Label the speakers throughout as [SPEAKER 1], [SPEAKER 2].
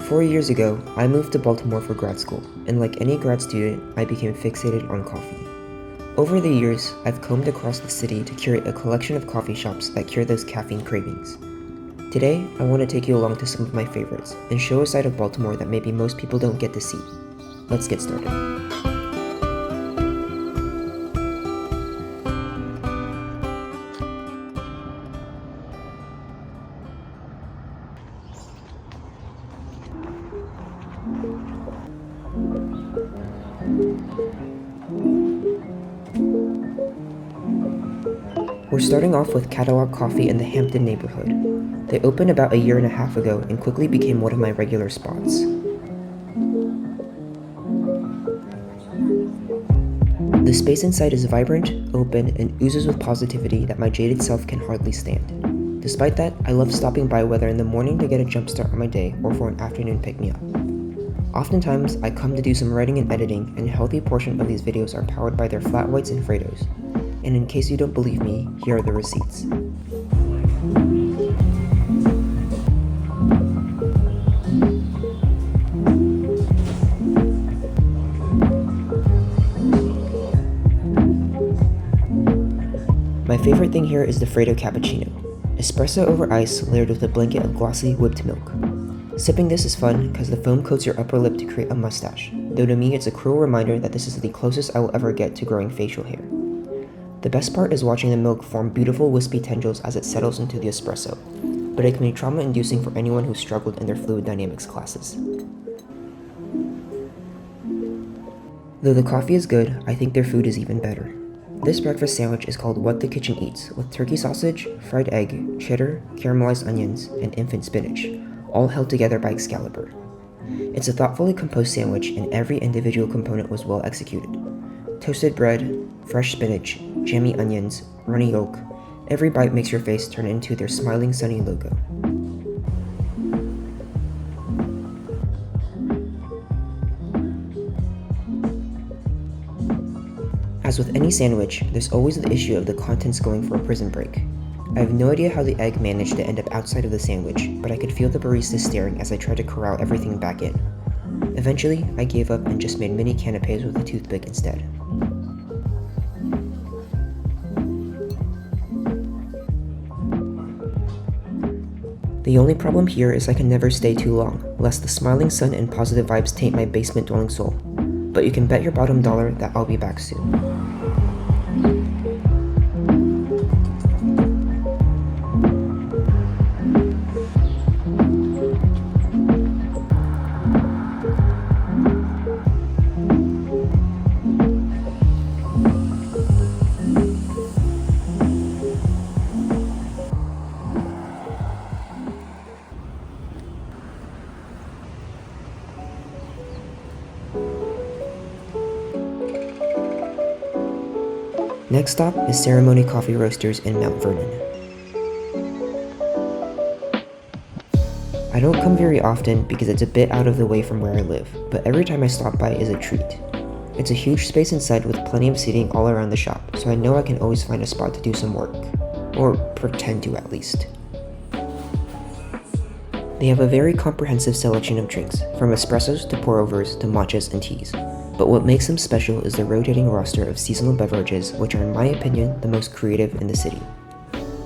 [SPEAKER 1] 4 years ago, I moved to Baltimore for grad school, and like any grad student, I became fixated on coffee. Over the years, I've combed across the city to curate a collection of coffee shops that cure those caffeine cravings. Today, I want to take you along to some of my favorites, and show a side of Baltimore that maybe most people don't get to see. Let's get started. We're starting off with Catalog Coffee in the Hampton neighborhood. They opened about a year and a half ago and quickly became one of my regular spots. The space inside is vibrant, open, and oozes with positivity that my jaded self can hardly stand. Despite that, I love stopping by whether in the morning to get a jump start on my day or for an afternoon pick-me-up. Oftentimes, I come to do some writing and editing, and a healthy portion of these videos are powered by their flat whites and Fredos. And in case you don't believe me, here are the receipts. My favorite thing here is the Fredo cappuccino. Espresso over ice layered with a blanket of glossy whipped milk. Sipping this is fun because the foam coats your upper lip to create a mustache, though to me it's a cruel reminder that this is the closest I will ever get to growing facial hair. The best part is watching the milk form beautiful wispy tendrils as it settles into the espresso, but it can be trauma-inducing for anyone who struggled in their fluid dynamics classes. Though the coffee is good, I think their food is even better. This breakfast sandwich is called What the Kitchen Eats, with turkey sausage, fried egg, cheddar, caramelized onions, and infant spinach, all held together by Excalibur. It's a thoughtfully composed sandwich, and every individual component was well executed. Toasted bread, fresh spinach, jammy onions, runny yolk. Every bite makes your face turn into their smiling sunny logo. As with any sandwich, there's always the issue of the contents going for a prison break. I have no idea how the egg managed to end up outside of the sandwich, but I could feel the barista staring as I tried to corral everything back in. Eventually, I gave up and just made mini canapes with a toothpick instead. The only problem here is I can never stay too long, lest the smiling sun and positive vibes taint my basement-dwelling soul. But you can bet your bottom dollar that I'll be back soon. Next stop is Ceremony Coffee Roasters in Mount Vernon. I don't come very often because it's a bit out of the way from where I live, but every time I stop by is a treat. It's a huge space inside with plenty of seating all around the shop, so I know I can always find a spot to do some work. Or pretend to, at least. They have a very comprehensive selection of drinks, from espressos to pour-overs to matchas and teas. But what makes them special is the rotating roster of seasonal beverages, which are in my opinion the most creative in the city.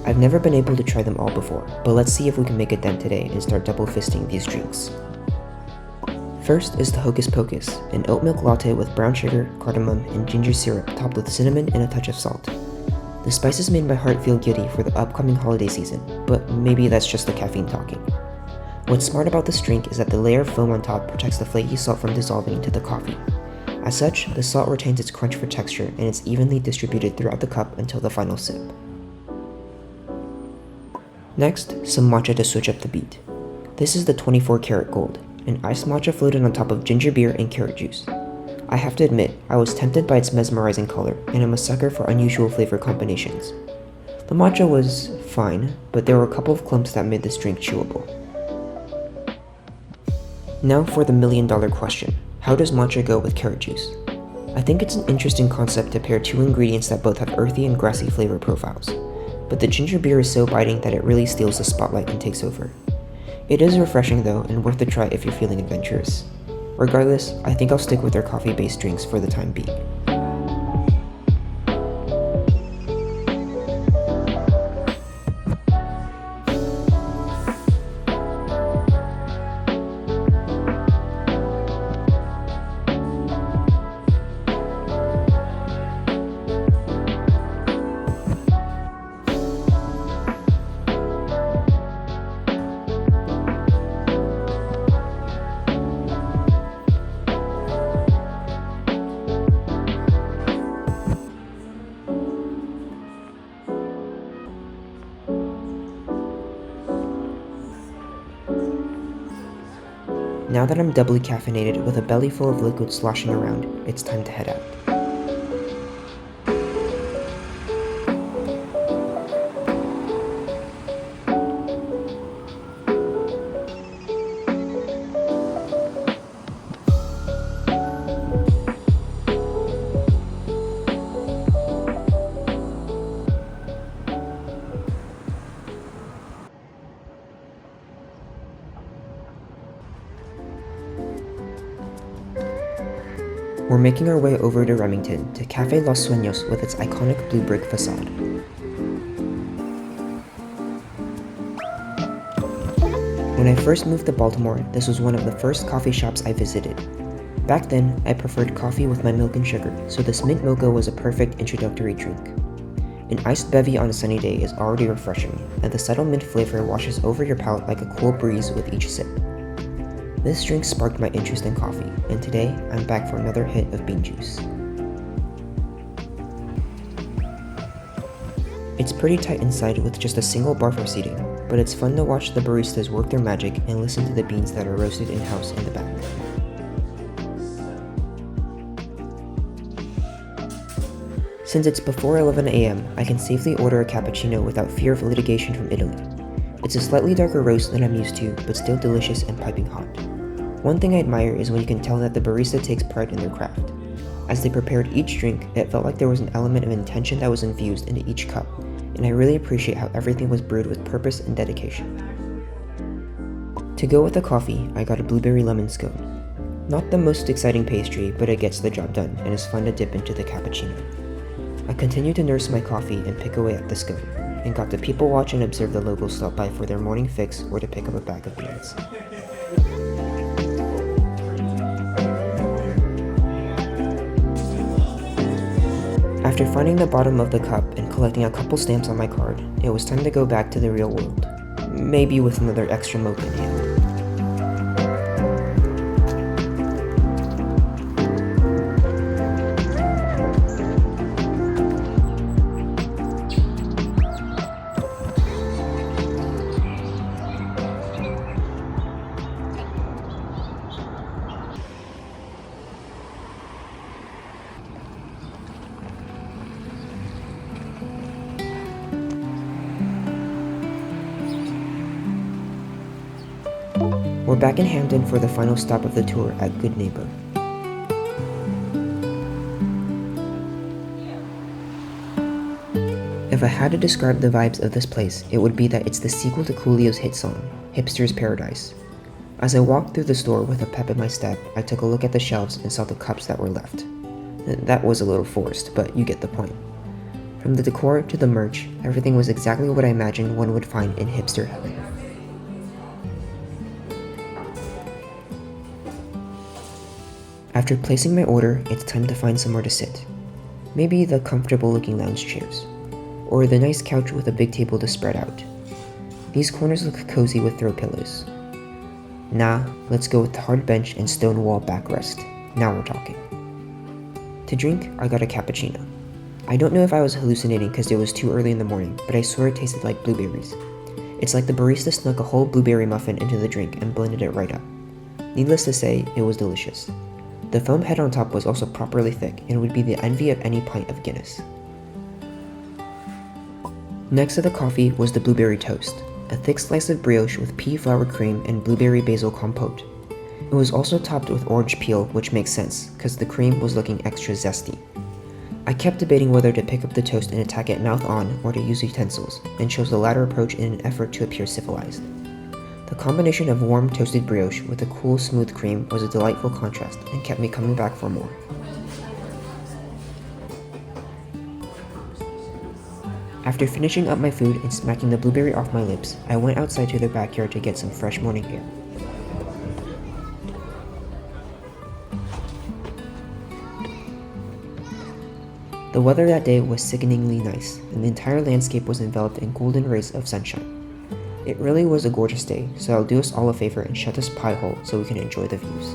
[SPEAKER 1] I've never been able to try them all before, but let's see if we can make a dent today and start double fisting these drinks. First is the Hocus Pocus, an oat milk latte with brown sugar, cardamom, and ginger syrup topped with cinnamon and a touch of salt. The spices made my heart feel giddy for the upcoming holiday season, but maybe that's just the caffeine talking. What's smart about this drink is that the layer of foam on top protects the flaky salt from dissolving into the coffee. As such, the salt retains its crunch for texture and it's evenly distributed throughout the cup until the final sip. Next, some matcha to switch up the beat. This is the 24 karat gold, an iced matcha floated on top of ginger beer and carrot juice. I have to admit, I was tempted by its mesmerizing color, and I'm a sucker for unusual flavor combinations. The matcha was fine, but there were a couple of clumps that made this drink chewable. Now for the million-dollar question. How does matcha go with carrot juice? I think it's an interesting concept to pair two ingredients that both have earthy and grassy flavor profiles, but the ginger beer is so biting that it really steals the spotlight and takes over. It is refreshing though, and worth a try if you're feeling adventurous. Regardless, I think I'll stick with their coffee-based drinks for the time being. Now that I'm doubly caffeinated with a belly full of liquid sloshing around, it's time to head out. We're making our way over to Remington to Cafe Los Suenos with its iconic blue brick facade. When I first moved to Baltimore, this was one of the first coffee shops I visited. Back then, I preferred coffee with my milk and sugar, so this mint mocha was a perfect introductory drink. An iced bevy on a sunny day is already refreshing, and the subtle mint flavor washes over your palate like a cool breeze with each sip. This drink sparked my interest in coffee, and today I'm back for another hit of bean juice. It's pretty tight inside with just a single bar for seating, but it's fun to watch the baristas work their magic and listen to the beans that are roasted in-house in the back. Since it's before 11 a.m., I can safely order a cappuccino without fear of litigation from Italy. It's a slightly darker roast than I'm used to, but still delicious and piping hot. One thing I admire is when you can tell that the barista takes pride in their craft. As they prepared each drink, it felt like there was an element of intention that was infused into each cup, and I really appreciate how everything was brewed with purpose and dedication. To go with the coffee, I got a blueberry lemon scone. Not the most exciting pastry, but it gets the job done and is fun to dip into the cappuccino. I continued to nurse my coffee and pick away at the scone, and got to people watch and observe the locals stop by for their morning fix or to pick up a bag of beans. After finding the bottom of the cup and collecting a couple stamps on my card, it was time to go back to the real world. Maybe with another extra mocha in hand. We're back in Hamden for the final stop of the tour at Good Neighbor. If I had to describe the vibes of this place, it would be that it's the sequel to Coolio's hit song, Hipster's Paradise. As I walked through the store with a pep in my step, I took a look at the shelves and saw the cups that were left. That was a little forced, but you get the point. From the decor to the merch, everything was exactly what I imagined one would find in hipster heaven. After placing my order, it's time to find somewhere to sit. Maybe the comfortable looking lounge chairs, or the nice couch with a big table to spread out. These corners look cozy with throw pillows. Nah, let's go with the hard bench and stone wall backrest. Now we're talking. To drink, I got a cappuccino. I don't know if I was hallucinating because it was too early in the morning, but I swear it tasted like blueberries. It's like the barista snuck a whole blueberry muffin into the drink and blended it right up. Needless to say, it was delicious. The foam head on top was also properly thick and would be the envy of any pint of Guinness. Next to the coffee was the blueberry toast, a thick slice of brioche with pea flour cream and blueberry basil compote. It was also topped with orange peel, which makes sense, because the cream was looking extra zesty. I kept debating whether to pick up the toast and attack it mouth on or to use utensils, and chose the latter approach in an effort to appear civilized. The combination of warm toasted brioche with a cool smooth cream was a delightful contrast and kept me coming back for more. After finishing up my food and smacking the blueberry off my lips, I went outside to the backyard to get some fresh morning air. The weather that day was sickeningly nice, and the entire landscape was enveloped in golden rays of sunshine. It really was a gorgeous day, so I'll do us all a favor and shut this pie hole so we can enjoy the views.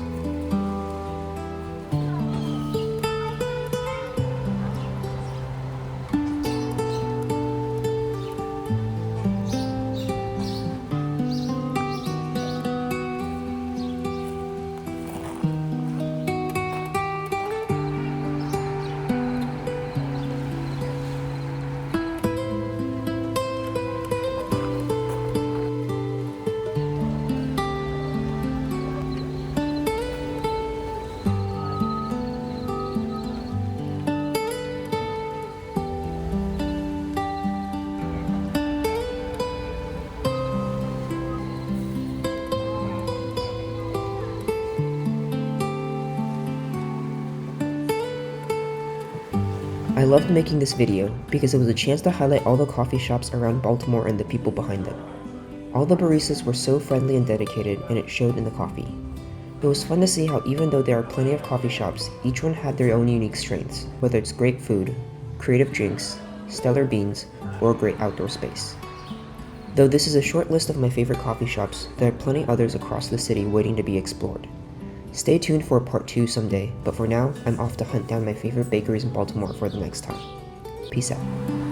[SPEAKER 1] I loved making this video because it was a chance to highlight all the coffee shops around Baltimore and the people behind them. All the baristas were so friendly and dedicated, and it showed in the coffee. It was fun to see how even though there are plenty of coffee shops, each one had their own unique strengths, whether it's great food, creative drinks, stellar beans, or a great outdoor space. Though this is a short list of my favorite coffee shops, there are plenty others across the city waiting to be explored. Stay tuned for part 2 someday, but for now, I'm off to hunt down my favorite bakeries in Baltimore for the next time. Peace out.